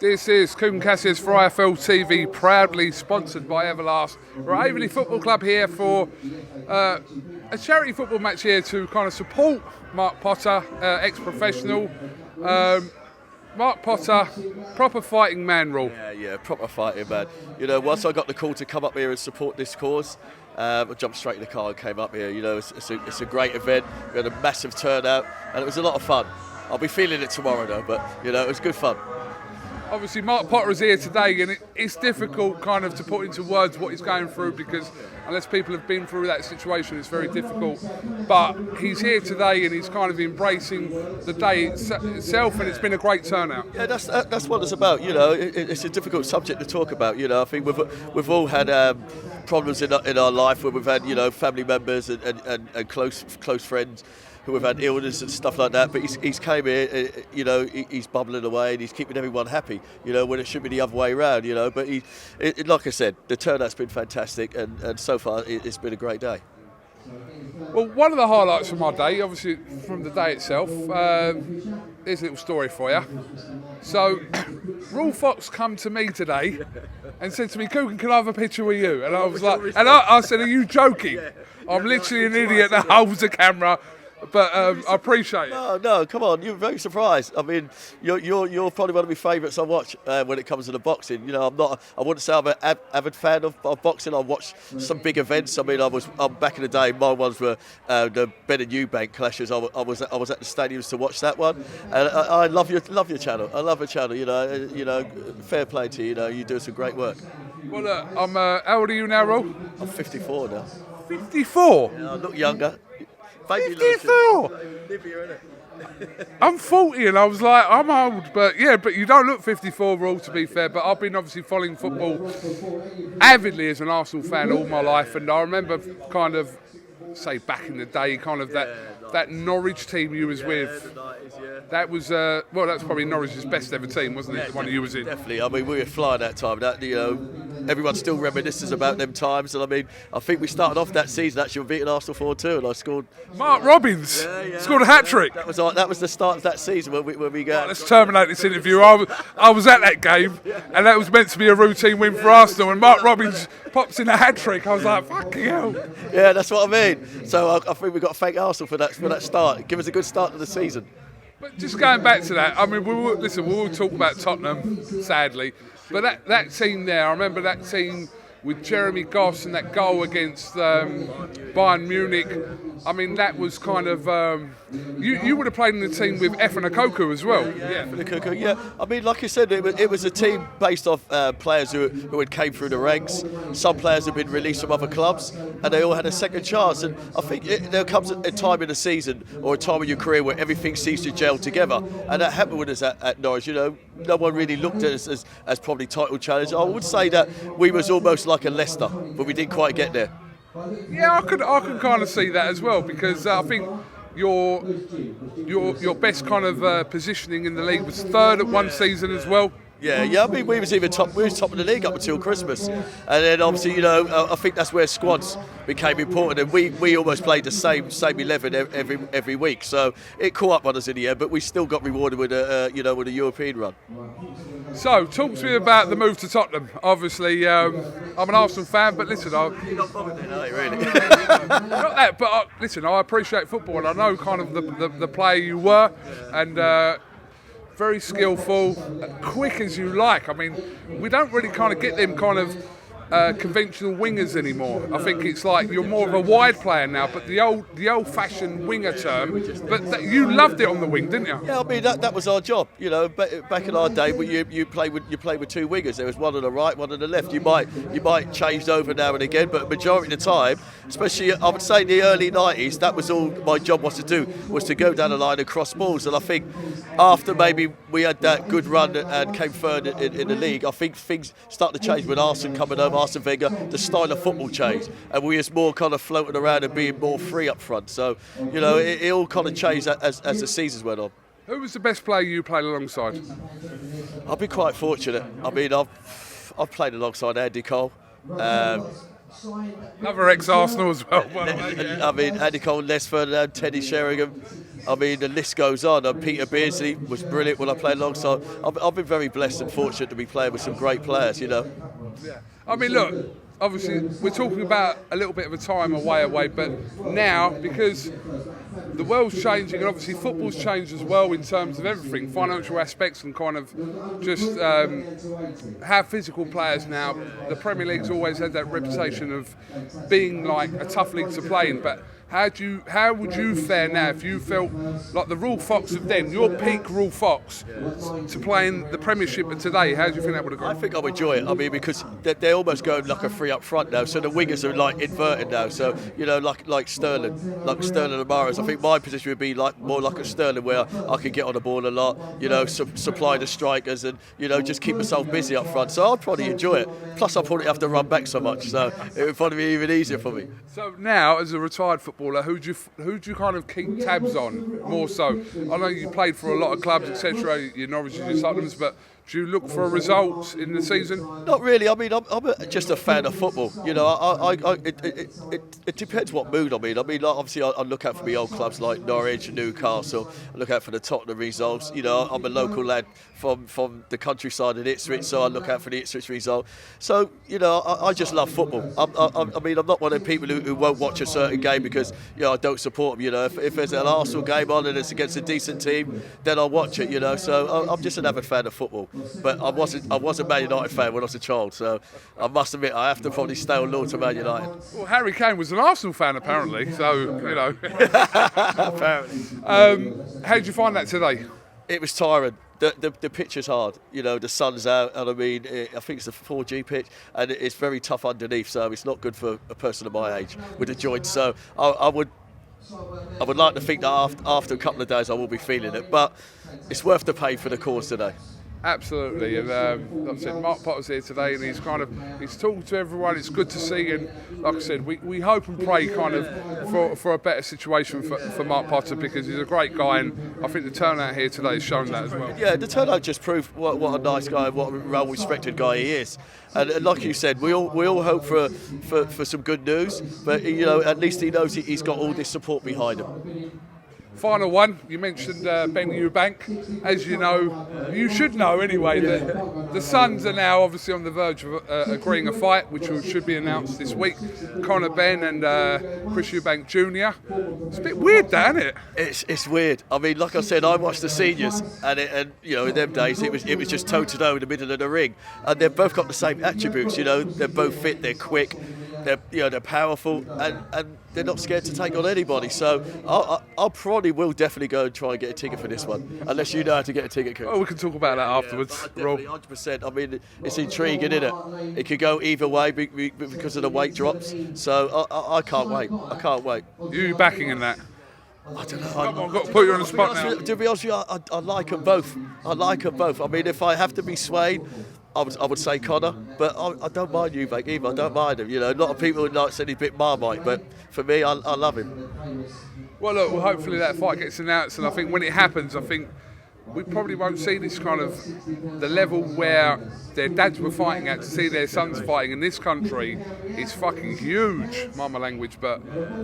This is KUGAN CASSIUS for IFL TV, proudly sponsored by Everlast. We're at Averley Football Club here for a charity football match here to kind of support Mark Potter, ex-professional. Mark Potter, proper fighting man, Rule. Yeah, proper fighting man. You know, once I got the call to come up here and support this cause, I jumped straight in the car and came up here. You know, it's a great event. We had a massive turnout and it was a lot of fun. I'll be feeling it tomorrow though, but you know, it was good fun. Obviously, Mark Potter is here today, and it's difficult kind of to put into words what he's going through, because unless people have been through that situation, it's very difficult. But he's here today, and he's kind of embracing the day itself, and it's been a great turnout. Yeah, that's what it's about. You know, it's a difficult subject to talk about. You know, I think we've all had problems in our life where we've had, you know, family members and close friends who have had illness and stuff like that, but he's came here, you know, he's bubbling away and he's keeping everyone happy, you know, when it should be the other way around, you know. But like I said, the turnout's been fantastic, and so far it's been a great day. Well, one of the highlights of my day, obviously from the day itself, here's a little story for you. So, Rule Fox come to me today and said to me, "KUGAN, can I have a picture with you?" And I was like, and I said, "Are you joking?" I'm literally an idiot that holds a camera. But I appreciate it. No, come on, you're very surprised. I mean, you're probably one of my favourites I watch when it comes to the boxing. You know, I wouldn't say I'm an avid fan of boxing. I watch some big events. I mean, I'm back in the day. My ones were the Ben and EUBANK clashes. I was at the stadiums to watch that one. And I love your channel. I love your channel. You know, fair play to you. You know, you do some great work. Well, look, I'm. How old are you now, Rule? I'm 54 now. 54. Yeah, I look younger. 54! I'm 40 and I was like, I'm old, but you don't look 54, Rule, to be fair. But I've been obviously following football avidly as an Arsenal fan all my life, and I remember kind of, say back in the day, kind of that Norwich team you was with. That was that's probably Norwich's best ever team, wasn't it? The one you was in. Definitely. I mean, we were flying that time. That, you know, everyone still reminisces about them times. And I mean, I think we started off that season actually beating Arsenal 4-2, and I scored. Mark Robbins scored a hat trick. That was the start of that season when we got. Right, let's terminate this interview. I was at that game, and that was meant to be a routine win for Arsenal. And Mark Robbins pops in a hat trick. I was like, fucking hell. Yeah, that's what I mean. So I think we've got to thank Arsenal for that start. Give us a good start to the season. But just going back to that, I mean, we will talk about Tottenham, sadly, but that team there, I remember that team with Jeremy Goss and that goal against Bayern Munich. I mean, that was kind of you would have played in the team with Efan Okoku as well. Yeah. Okoku, yeah. I mean, like I said, it was a team based off players who had came through the ranks. Some players had been released from other clubs, and they all had a second chance. And I think there comes a time in the season or a time in your career where everything seems to gel together, and that happened with us at Norwich. You know, no one really looked at us as probably title challengers. I would say that we was almost like a Leicester, but we didn't quite get there. Yeah, I could kind of see that as well, because I think your best kind of positioning in the league was third at one season as well. Yeah. I mean, we was top of the league up until Christmas, and then obviously, you know, I think that's where squads became important, and we almost played the same 11 every week. So it caught up on us in the end, but we still got rewarded with a European run. So, talk to me about the move to Tottenham. Obviously, I'm an Arsenal fan, but listen, you're not bothered then, are you, really? Not that, but listen, I appreciate football, and I know kind of the player you were, and very skillful, quick as you like. I mean, we don't really kind of get them kind of conventional wingers anymore. I think it's like you're more of a wide player now, but the old-fashioned winger term. But you loved it on the wing, didn't you? Yeah, I mean that was our job. You know, back in our day, you played with two wingers. There was one on the right, one on the left. You might change over now and again, but majority of the time, especially I would say in the early 90s, that was all my job was to go down the line and cross balls. And I think after maybe we had that good run and came third in the league, I think things started to change with Arsene coming over. Arsene Wenger, the style of football changed, and we was more kind of floating around and being more free up front. So, you know, it all kind of changed as the seasons went on. Who was the best player you played alongside? I've been quite fortunate. I mean, I've played alongside Andy Cole. Another ex-Arsenal as well. By the way, yeah. I mean, Andy Cole, Les Ferdinand, Teddy Sheringham. I mean, the list goes on. Peter Beardsley was brilliant when I played alongside. I've been very blessed and fortunate to be playing with some great players, you know. Yeah. I mean, look, obviously we're talking about a little bit of a time away, but now, because the world's changing and obviously football's changed as well in terms of everything, financial aspects and kind of just how physical players now. The Premier League's always had that reputation of being like a tough league to play in, but how would you fare now if you felt like the Ruel Fox of then, your peak Ruel Fox, to playing the Premiership of today? How do you think that would have gone? I think I'll enjoy it. I mean, because they're almost going like a free up front now, so the wingers are like inverted now. So you know, like Sterling and Mahrez. I think my position would be like more like a Sterling, where I can get on the ball a lot. You know, supply the strikers and you know just keep myself busy up front. So I'd probably enjoy it. Plus, I probably have to run back so much, so it would probably be even easier for me. So now, as a retired footballer, who do you kind of keep tabs on more so? I know you played for a lot of clubs, etc. Your Norwich, your Sutton's, but do you look for results in the season? Not really. I mean, I'm just a fan of football. You know, it depends what mood I'm in. I mean, like, obviously, I look out for my old clubs like Norwich and Newcastle. I look out for the Tottenham results. You know, I'm a local lad from the countryside in Ipswich, so I look out for the Ipswich result. So, you know, I just love football. I mean, I'm not one of the people who won't watch a certain game because, you know, I don't support them. You know, if there's an Arsenal game on and it's against a decent team, then I'll watch it, you know. So I'm just an avid fan of football. But I was a Man United fan when I was a child, so I must admit I have to probably stay on loyal to Man United. Well, Harry Kane was an Arsenal fan apparently, so you know. Apparently. How did you find that today? It was tiring. The pitch is hard. You know, the sun's out, and I mean, I think it's a 4G pitch, and it's very tough underneath, so it's not good for a person of my age with the joints. So I would like to think that after a couple of days I will be feeling it, but it's worth the pain for the cause today. Absolutely, and like I said, Mark Potter's here today, and he's talking to everyone. It's good to see, and like I said, we hope and pray kind of for a better situation for Mark Potter, because he's a great guy, and I think the turnout here today has shown that as well. Yeah, the turnout just proved what a nice guy, what a well-respected guy he is. And like you said, we all hope for some good news, but you know, at least he knows he's got all this support behind him. Final one, you mentioned Ben EUBANK. As you know, you should know anyway, that the Suns are now obviously on the verge of agreeing a fight, which should be announced this week. CONOR BENN and Chris EUBANK Jr. It's a bit weird, that, isn't it? It's weird. I mean, like I said, I watched the seniors, and you know, in them days it was just toe-to-toe in the middle of the ring, and they've both got the same attributes. You know, they're both fit, they're quick, they're powerful, and they're not scared to take on anybody. So I'll probably will definitely go and try and get a ticket for this one, unless you know how to get a ticket, Chris. Oh, we can talk about that afterwards. Definitely, 100%. I mean, it's intriguing, isn't it? It could go either way because of the weight drops. So I can't wait. I can't wait. You backing in that? I don't know. I've got to put you on the spot now. To be honest with you, I like them both. I like them both. I mean, if I have to be swayed, I would say Conor, but I don't mind EUBANK either. I don't mind him. You know, a lot of people would like say he's a bit Marmite, but for me, I love him. Well, look, hopefully that fight gets announced, and I think when it happens, I think we probably won't see this kind of the level where their dads were fighting at to see their sons fighting in this country. It's fucking huge, my language, but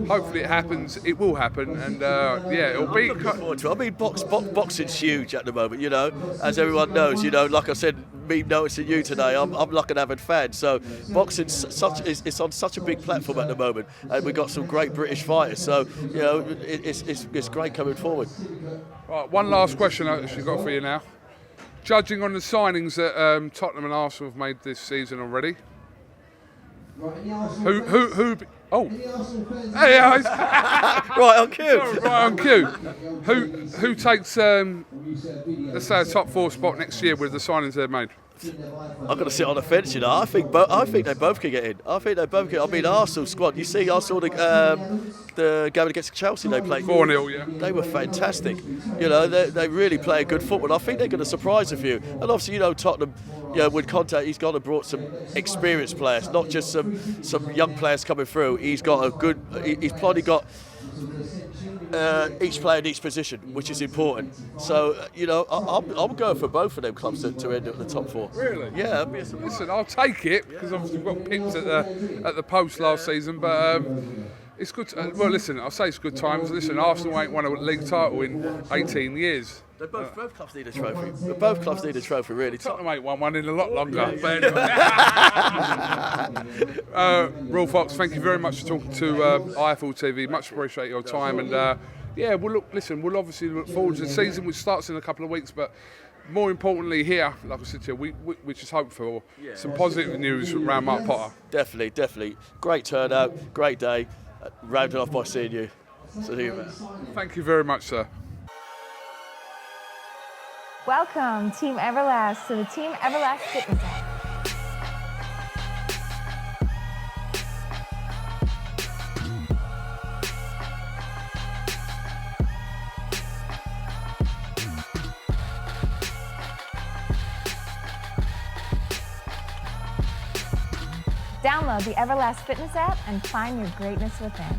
hopefully it happens. It will happen, and yeah, it'll be. Looking forward to it. I mean, boxing's huge at the moment. You know, as everyone knows. You know, like I said, me noticing you today, I'm like an avid fan. So boxing's it's on such a big platform at the moment, and we've got some great British fighters. So you know, it's great coming forward. Right, one last question I've actually got for you now. Judging on the signings that Tottenham and Arsenal have made this season already, who? Oh, hey, right on cue. Sorry, right on cue. Who takes let's say a top 4 spot next year with the signings they've made? I've got to sit on the fence, you know. I think they both can get in. I think they both can. I mean, Arsenal squad. You see, I saw the game against Chelsea they played. 4-0, yeah. They were fantastic. You know, they really play good football. I think they're going to surprise a few. And obviously, you know, Tottenham, you know, with Conte, he's gone and brought some experienced players, not just some young players coming through. He's got a good. He's probably got each player in each position, which is important. So, you know, I'm going for both of them clubs to end up in the top 4. Really? Yeah. Listen, I'll take it because obviously we've got pips at the post last season, but it's good. Well, listen, I'll say it's good times. Listen, Arsenal ain't won a league title in 18 years. Both clubs need a trophy. Both clubs need a trophy, really. Tottenham ain't won one in a lot longer. But anyway. Royal Fox, thank you very much for talking to IFL TV. Much appreciate your time. And yeah, we'll obviously look forward to the season, which starts in a couple of weeks. But more importantly, here, like I said to you, we just hope for some positive news around Mark Potter. Definitely. Great turnout, great day. Rounded off by seeing you. So, see you, man. Thank you very much, sir. Welcome, Team Everlast, to the Team Everlast Fitness app. Download the Everlast Fitness app and find your greatness within.